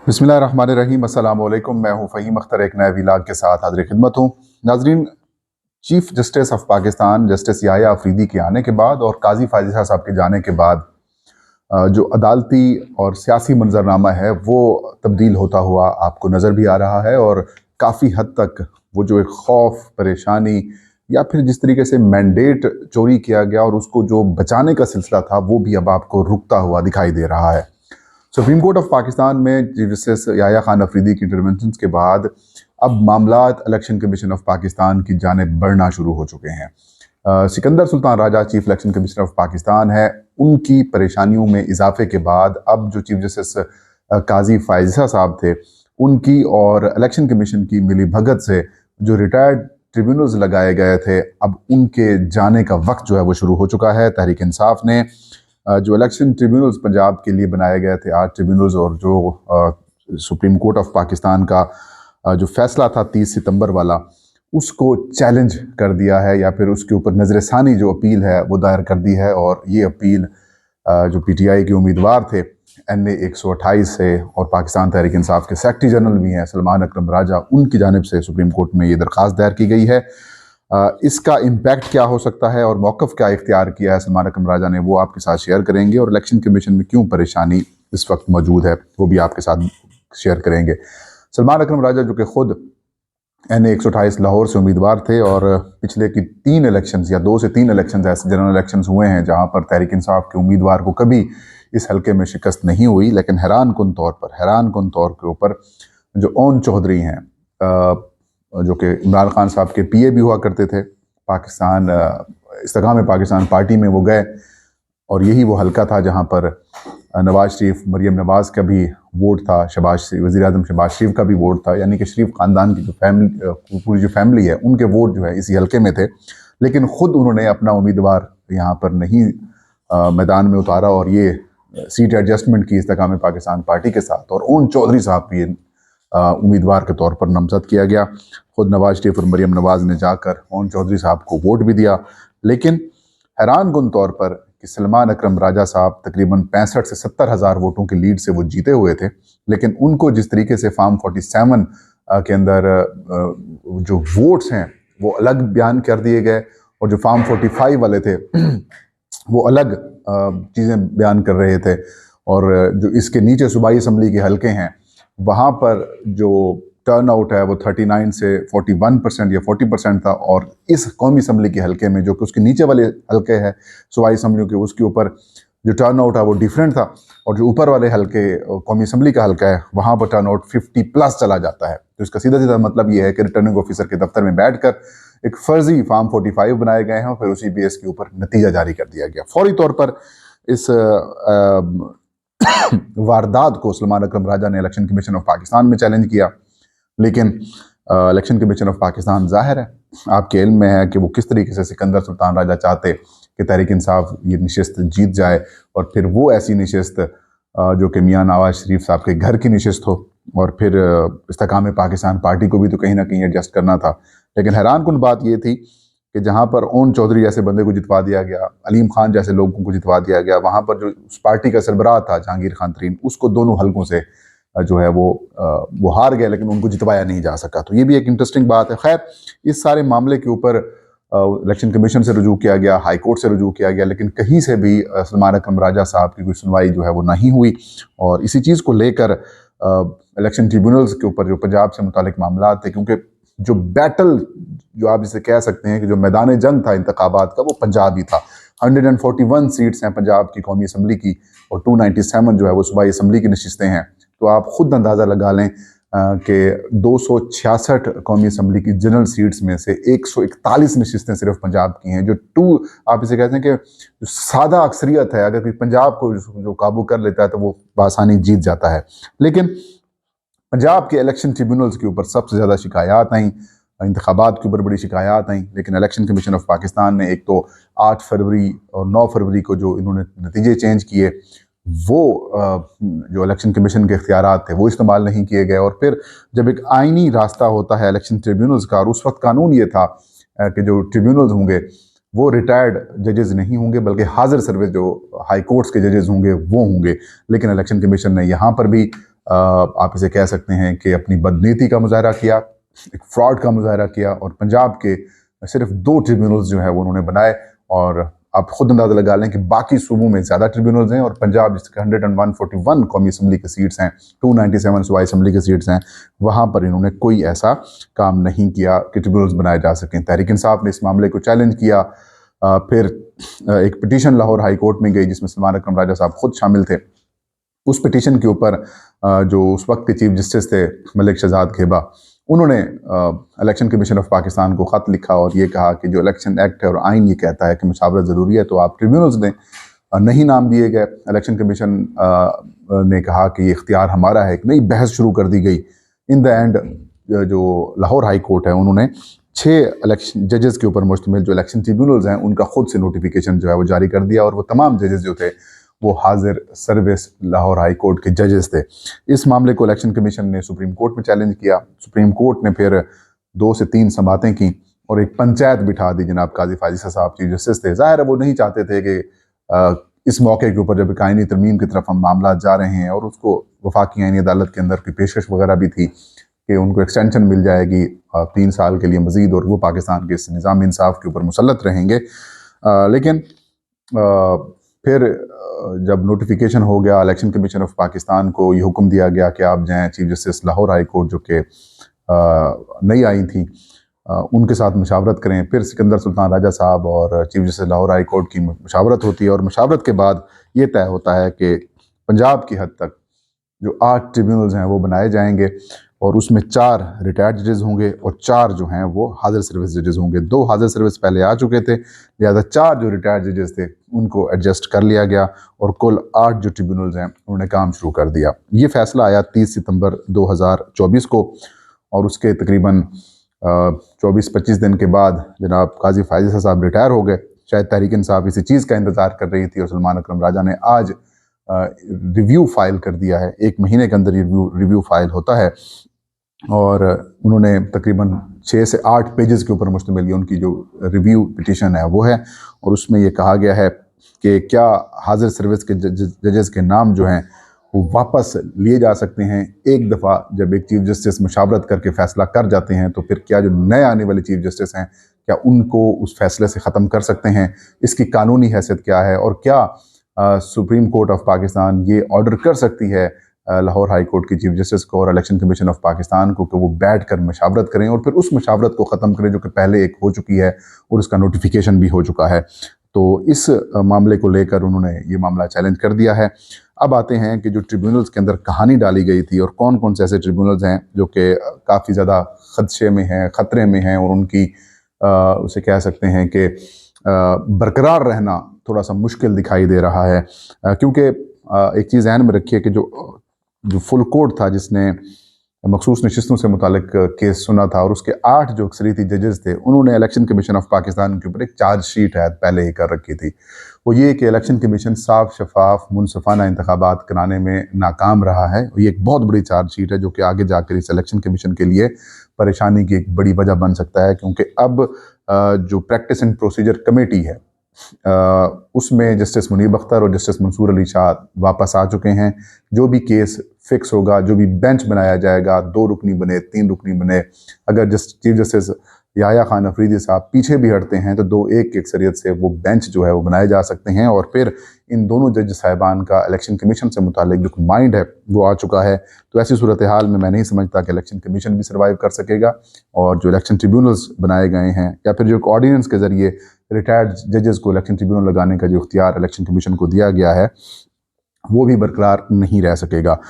बिस्मिल्लाहिर्रहमानिर्रहीम। अस्सलाम वालेकुम। मैं हूं फ़हीम अख्तर, एक नए व्लॉग के साथ हाज़िर खिदमत हूं। नाज़रीन, chief justice of Pakistan justice Yahya Afridi के आने के बाद और काजी फायज़ साहब के जाने के बाद जो अदालती और सियासी मंजरनामा है वो तब्दील होता हुआ आपको नज़र भी आ रहा है। और काफ़ी हद तक वो जो एक खौफ, परेशानी या फिर जिस तरीके से मैंडेट चोरी किया गया और उसको जो बचाने का सिलसिला था वो भी अब आपको रुकता हुआ दिखाई दे रहा है। सुप्रीम कोर्ट ऑफ पाकिस्तान में चीफ जस्टिस याह्या खान अफरीदी की इंटरवेंशन के बाद अब मामलात इलेक्शन कमीशन ऑफ पाकिस्तान की जानिब बढ़ना शुरू हो चुके हैं। Sikandar Sultan Raja chief election commissioner of Pakistan है, उनकी परेशानियों में इजाफे के बाद अब जो चीफ जस्टिस काजी फायज़ा साहब थे उनकी और इलेक्शन कमीशन की मिली भगत से जो रिटायर्ड ट्रिब्यूनल्स लगाए गए थे, अब उनके जाने का वक्त जो है वो शुरू हो चुका है। तहरीक इंसाफ ने जो इलेक्शन ट्रिब्यूनल्स पंजाब के लिए बनाए गए थे 8 ट्रिब्यूनल्स, और जो सुप्रीम कोर्ट ऑफ पाकिस्तान का जो फैसला था 30 सितंबर वाला, उसको चैलेंज कर दिया है या फिर उसके ऊपर नजरसानी जो अपील है वो दायर कर दी है। और ये अपील जो पीटीआई के उम्मीदवार थे NA 128 से और पाकिस्तान तहरीक इंसाफ के सेक्रेटरी जनरल भी हैं सलमान अकरम राजा, उनकी जानिब से सुप्रीम कोर्ट में ये दरख्वास्त दायर की गई है। इसका इम्पैक्ट क्या हो सकता है और मौक़िफ़ क्या इख्तियार किया है सलमान अकरम राजा ने, वो आपके साथ शेयर करेंगे। और इलेक्शन कमीशन में क्यों परेशानी इस वक्त मौजूद है वो भी आपके साथ शेयर करेंगे। सलमान अकरम राजा जो कि खुद NA 128 लाहौर से उम्मीदवार थे और पिछले की 3 इलेक्शंस या 2 से 3 इलेक्शंस ऐसे जनरल इलेक्शंस हुए हैं जहां पर तहरीक इंसाफ के उम्मीदवार को कभी इस हल्के में शिकस्त नहीं हुई। लेकिन हैरान कुन तौर के ऊपर जो ओन चौधरी हैं, जो कि इमरान खान साहब के PA भी हुआ करते थे, पाकिस्तान इस्तेकाम पाकिस्तान पार्टी में वो गए और यही वो हल्का था जहां पर नवाज शरीफ, मरियम नवाज का भी वोट था, वज़ीर आज़म शहबाज शरीफ का भी वोट था, यानी कि शरीफ ख़ानदान की जो पूरी जो फैमिली है उनके वोट जो है इसी हल्के में थे। लेकिन ख़ुद उन्होंने अपना उम्मीदवार यहाँ पर नहीं मैदान में उतारा और ये सीट एडजस्टमेंट की इस्तेकाम पाकिस्तान पार्टी के साथ, और ओन चौधरी साहब भी उम्मीदवार के तौर पर नामजद किया गया। खुद नवाज शरीफ और मरियम नवाज ने जाकर ओन चौधरी साहब को वोट भी दिया। लेकिन हैरान कुन तौर पर कि सलमान अकरम राजा साहब तकरीबन 65 से 70 हज़ार वोटों की लीड से वो जीते हुए थे, लेकिन उनको जिस तरीके से फार्म 47 के अंदर जो वोट्स हैं वो अलग बयान कर दिए गए और जो फार्म 45 वाले थे वो अलग चीज़ें बयान कर रहे थे। और जो इसके नीचे सूबाई असम्बली के हल्के हैं वहाँ पर जो टर्न आउट है वो 39 से 41% या 40% था, और इस कौमी असम्बली के हल्के में जो कि उसके नीचे वाले हल्के हैं सूबाई असम्बलियों के, उसके ऊपर जो टर्न आउट है वो डिफरेंट था। और जो ऊपर वाले हल्के कौमी असम्बली का हल्का है वहाँ पर टर्न आउट 50+ चला जाता है। तो इसका सीधा सीधा मतलब ये है कि रिटर्निंग ऑफिसर के दफ्तर में बैठकर एक फर्जी फार्म 45 बनाए गए हैं और फिर उसी बेस के ऊपर नतीजा जारी कर दिया गया। फौरी तौर पर इस वारदात को सलमान अकरम राजा ने इलेक्शन कमीशन ऑफ पाकिस्तान में चैलेंज किया, लेकिन इलेक्शन कमीशन ऑफ पाकिस्तान ज़ाहिर है आपके इल्म में है कि वो किस तरीके से सिकंदर सुल्तान राजा चाहते कि तहरीक इंसाफ ये नशिस्त जीत जाए और फिर वो ऐसी नशिस्त जो कि मियाँ नवाज शरीफ साहब के घर की नशिस्त हो, और फिर इस्तेकाम पाकिस्तान पार्टी को भी तो कहीं ना कहीं एडजस्ट करना था। लेकिन हैरान कुन बात ये थी कि जहाँ पर ओन चौधरी जैसे बंदे को जितवा दिया गया, अलीम खान जैसे लोगों को जितवा दिया गया, वहाँ पर जो उस पार्टी का सरबराह था जहांगीर खान तरीन, उसको दोनों हलकों से जो है वो हार गए, लेकिन उनको जितवाया नहीं जा सका। तो ये भी एक इंटरेस्टिंग बात है। खैर, इस सारे मामले के ऊपर इलेक्शन कमीशन से रुजू किया गया, हाई कोर्ट से रुजू किया गया, लेकिन कहीं से भी सलमान अकरम राजा साहब की कोई सुनवाई जो है वो नहीं हुई। और इसी चीज़ को लेकर इलेक्शन ट्रिब्यूनल्स के ऊपर जो पंजाब से मुतालिक मामला थे, क्योंकि जो बैटल जो आप इसे कह सकते हैं कि जो मैदान जंग था इंतखाबात का वो पंजाब ही था। 141 सीट्स हैं पंजाब की कौमी असम्बली की और 297 जो है वो सूबाई असम्बली की नशिस्तें हैं। तो आप खुद अंदाज़ा लगा लें कि 266 कौमी असम्बली की जनरल सीट्स में से 141 नशिस्तें सिर्फ पंजाब की हैं। जो आप इसे कहते हैं कि जो सादा अक्सरियत है, अगर कोई पंजाब को जो काबू कर लेता है तो वो बआसानी जीत जाता है। लेकिन पंजाब के इलेक्शन ट्रिब्यूनल्स के ऊपर सबसे ज़्यादा शिकायत आई, इंतखाबात के ऊपर बड़ी शिकायत आई, लेकिन इलेक्शन कमीशन ऑफ पाकिस्तान ने एक तो 8 फरवरी और 9 फरवरी को जो इन्होंने नतीजे चेंज किए वो जो इलेक्शन कमीशन के इख्तियारात थे वो इस्तेमाल नहीं किए गए। और फिर जब एक आइनी रास्ता होता है इलेक्शन ट्रिब्यूनल्स का, और उस वक्त कानून ये था कि जो ट्रिब्यूनल्स होंगे वो रिटायर्ड जजेस नहीं होंगे बल्कि हाजिर सर्विस जो हाई कोर्ट्स के जजेस होंगे वो होंगे। लेकिन इलेक्शन कमीशन ने यहाँ पर भी आप इसे कह सकते हैं कि अपनी बदनीति का मुजाहरा किया, एक फ्रॉड का मुजाहरा किया, और पंजाब के सिर्फ 2 ट्रिब्यूनल्स जो है वो उन्होंने बनाए। और आप खुद अंदाजा लगा लें कि बाकी सूबों में ज़्यादा ट्रिब्यूनल्स हैं, और पंजाब जिसके 141 कौमी असम्बली की सीट्स हैं, 297 सूबाई असम्बली की सीट्स हैं, वहाँ पर इन्होंने कोई ऐसा काम नहीं किया कि ट्रिब्यूनल्स बनाए जा सकें। तहरीक इंसाफ ने इस मामले को चैलेंज किया। फिर एक पिटीशन लाहौर हाई कोर्ट में गई जिसमें सलमान अकरम राजा साहब खुद शामिल थे। उस पिटीशन के ऊपर जो उस वक्त के चीफ जस्टिस थे मलिक शहजाद खेबा, उन्होंने इलेक्शन कमीशन ऑफ पाकिस्तान को ख़त लिखा और ये कहा कि जो इलेक्शन एक्ट है और आइन ये कहता है कि मुशावरत ज़रूरी है, तो आप ट्रिब्यूनल्स दें। नहीं नाम दिए गए। इलेक्शन कमीशन ने कहा कि ये इख्तियार हमारा है। एक नई बहस शुरू कर दी गई। इन द एंड जो लाहौर हाई कोर्ट है उन्होंने 6 इलेक्शन जजेस के ऊपर मुश्तमिल जो इलेक्शन ट्रिब्यूनल्स हैं उनका खुद से नोटिफिकेशन जो है वो जारी कर दिया, और वो तमाम जजेस जो थे वो हाजिर सर्विस लाहौर हाई कोर्ट के जजेस थे। इस मामले को इलेक्शन कमीशन ने सुप्रीम कोर्ट में चैलेंज किया। सुप्रीम कोर्ट ने फिर 2 से 3 समातें की और एक पंचायत बिठा दी। जनाब काजी फाजिसा साहब चीफ जस्टिस थे। ज़ाहिर है वो नहीं चाहते थे कि इस मौके के ऊपर जब एक आईनी तरमीम की तरफ हम मामला जा रहे हैं, और उसको वफाकी आईनी अदालत के अंदर की पेशकश वगैरह भी थी कि उनको एक्सटेंशन मिल जाएगी 3 साल के लिए मजीद, और वो पाकिस्तान के इस निज़ाम इंसाफ के ऊपर मुसल्लत रहेंगे। लेकिन फिर जब नोटिफिकेशन हो गया, इलेक्शन कमीशन ऑफ पाकिस्तान को ये हुक्म दिया गया कि आप जाएँ chief justice Lahore high court जो कि नई आई थी उनके साथ मुशावरत करें। फिर सिकंदर सुल्तान राजा साहब और chief justice Lahore high court की मुशावरत होती है, और मुशावरत के बाद ये तय होता है कि पंजाब की हद तक जो 8 ट्रिब्यूनल्स हैं वो बनाए जाएंगे, और उसमें 4 रिटायर्ड जजेस होंगे और 4 जो हैं वो हाजिर सर्विस जजेस होंगे। 2 हाजिर सर्विस पहले आ चुके थे, लिहाजा 4 जो रिटायर्ड जजेस थे उनको एडजस्ट कर लिया गया, और कुल 8 जो ट्रिब्यूनल्स हैं उन्होंने काम शुरू कर दिया। ये फैसला आया 30 सितंबर 2024 को, और उसके तकरीबन 24-25 दिन के बाद जनाब काजी फाजिसा साहब रिटायर हो गए। शायद तहरीक इंसाफ इसी चीज़ का इंतज़ार कर रही थी, और सलमान अकरम राजा ने आज रिव्यू फाइल कर दिया है। 1 महीने के अंदर रिव्यू फाइल होता है, और उन्होंने तकरीबन 6 से 8 पेजेस के ऊपर मुश्तमिल उनकी जो रिव्यू पिटीशन है वो है, और उसमें ये कहा गया है कि क्या हाजिर सर्विस के जजेस के नाम जो हैं वो वापस लिए जा सकते हैं। एक दफ़ा जब एक चीफ जस्टिस मुशावरत करके फ़ैसला कर जाते हैं, तो फिर क्या जो नए आने वाले चीफ जस्टिस हैं क्या उनको उस फैसले से ख़त्म कर सकते हैं, इसकी कानूनी हैसियत क्या है, और क्या सुप्रीम कोर्ट ऑफ पाकिस्तान ये ऑर्डर कर सकती है लाहौर हाई कोर्ट की चीफ जस्टिस को और इलेक्शन कमीशन ऑफ पाकिस्तान को कि वो बैठ कर मशावरत करें और फिर उस मशावरत को ख़त्म करें जो कि पहले एक हो चुकी है और उसका नोटिफिकेशन भी हो चुका है। तो इस मामले को लेकर उन्होंने ये मामला चैलेंज कर दिया है। अब आते हैं कि जो ट्रिब्यूनल्स के अंदर कहानी डाली गई थी और कौन कौन से ऐसे ट्रिब्यूनल्स हैं जो कि काफ़ी ज़्यादा खदशे में हैं, ख़तरे में हैं, और उनकी उसे कह सकते हैं कि बरकरार रहना थोड़ा सा मुश्किल दिखाई दे रहा है, क्योंकि एक चीज़ ध्यान में रखिए कि जो फुल कोर्ट था जिसने मखसूस नशिस्तों से मुतालिक केस सुना था, और उसके 8 जो अक्सरियती जजेस थे उन्होंने इलेक्शन कमीशन ऑफ पाकिस्तान के ऊपर एक चार्जशीट है पहले ही कर रखी थी। वो ये कि इलेक्शन कमीशन साफ शफाफ मुनसफाना इंतखाबात कराने में नाकाम रहा है। ये एक बहुत बड़ी चार्जशीट है जो कि आगे जाकर इस इलेक्शन कमीशन के लिए परेशानी की एक बड़ी वजह बन सकता है, क्योंकि अब जो प्रैक्टिस एंड प्रोसीजर कमेटी है उसमें जस्टिस मुनीब अख्तर और जस्टिस मंसूर अली शाह वापस आ चुके हैं। जो भी केस फिक्स होगा, जो भी बेंच बनाया जाएगा, 2 रुकनी बने, 3 रुकनी बने, अगर चीफ जस्टिस याह्या खान अफरीदी साहब पीछे भी हटते हैं तो 2-1 की अक्सरियत से वो बेंच जो है वो बनाए जा सकते हैं, और फिर इन दोनों जज साहिबान का इलेक्शन कमीशन से मुतालिक जो माइंड है वो आ चुका है। तो ऐसी सूरत हाल में मैं नहीं समझता कि इलेक्शन कमीशन भी सर्वाइव कर सकेगा, और जो इलेक्शन ट्रिब्यूनल्स बनाए गए हैं या फिर जो ऑर्डिनेंस के ज़रिए रिटायर्ड जजेस को इलेक्शन ट्रिब्यूनल लगाने का जो इख्तियार इलेक्शन कमीशन को दिया गया है वो भी बरकरार नहीं रह सकेगा।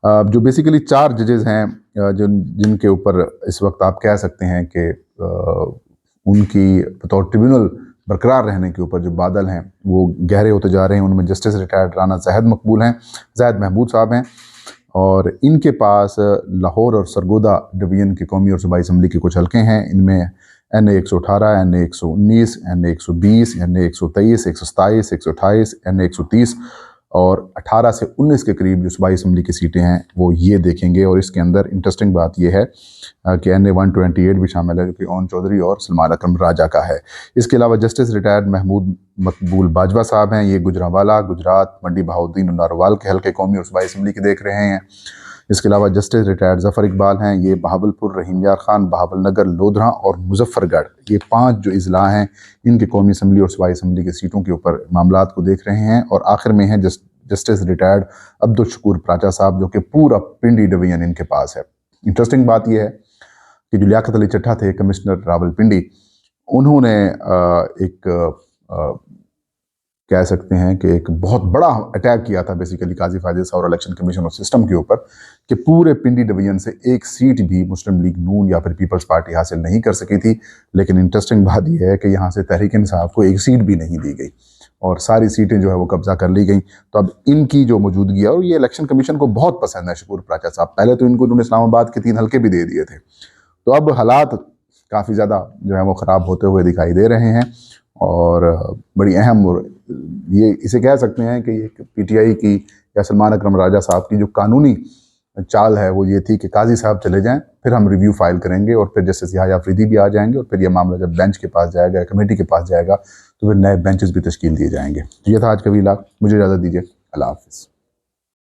जो बेसिकली 4 जजेस हैं जिनके ऊपर इस वक्त आप कह सकते हैं कि उनकी बतौर ट्रिब्यूनल बरकरार रहने के ऊपर जो बादल हैं वो गहरे होते जा रहे हैं। उनमें जस्टिस रिटायर्ड राना ज़ाहिद मकबूल हैं, ज़ाहिद महमूद साहब हैं, और इनके पास लाहौर और सरगोदा डिवीज़न की कौमी और सूबाई असम्बली के कुछ हल्के हैं। इनमें NA 118, NA 119, NA 120, NA 123, 127, 128, NA 130 और 18 से 19 के करीब जो सूबाई असम्बली की सीटें हैं वो ये देखेंगे। और इसके अंदर इंटरेस्टिंग बात यह है कि NA 128 भी शामिल है जो कि ओन चौधरी और सलमान अकरम राजा का है। इसके अलावा जस्टिस रिटायर्ड महमूद मकबूल बाजवा साहब हैं, ये गुजरांवाला, गुजरात, मंडी बहाउद्दीन और नारोवाल के हल्के कौमी और सूबाई असम्बली के देख रहे हैं। इसके अलावा जस्टिस रिटायर्ड ज़फ़र इकबाल हैं, ये बहावलपुर, रहीम यार खान, बहावलनगर, लोधरा और मुजफ्फरगढ़, ये 5 जो अज़ला हैं इनके कौमी असम्बली और सूबाई असम्बली की सीटों के ऊपर मामलात को देख रहे हैं। और आखिर में है जस्टिस रिटायर्ड अब्दुल शकूर प्राचा साहब, जो कि पूरा पिंडी डिवीजन इनके पास है। इंटरेस्टिंग बात यह है कि जो लियाकत अली चट्टा थे कमिश्नर रावलपिंडी, उन्होंने कह सकते हैं कि एक बहुत बड़ा अटैक किया था बेसिकली काजी फायदे और इलेक्शन कमीशन और सिस्टम के ऊपर, कि पूरे पिंडी डिवीजन से एक सीट भी मुस्लिम लीग नून या फिर पीपल्स पार्टी हासिल नहीं कर सकी थी। लेकिन इंटरेस्टिंग बात यह है कि यहाँ से तहरीक इंसाफ को एक सीट भी नहीं दी गई और सारी सीटें जो है वो कब्जा कर ली गई। तो अब इनकी जो मौजूदगी है, और ये इलेक्शन कमीशन को बहुत पसंद है शकूर प्राचा साहब, पहले तो इनको उन्होंने इस्लामाबाद के 3 हल्के भी दे दिए थे। तो अब हालात काफ़ी ज़्यादा जो है वो ख़राब होते हुए दिखाई दे रहे हैं और बड़ी अहम, और ये इसे कह सकते हैं कि एक पीटीआई की या सलमान अकरम राजा साहब की जो कानूनी चाल है वो ये थी कि काजी साहब चले जाएं, फिर हम रिव्यू फाइल करेंगे और फिर जस्टिस याह्या अफरीदी भी आ जाएंगे और फिर ये मामला जब बेंच के पास जाएगा, कमेटी के पास जाएगा, तो फिर नए बेंचेस भी तश्कील दिए जाएंगे। तो ये था आज का वीलॉग, मुझे इजाज़त दीजिए, अल्लाह हाफ़िज़।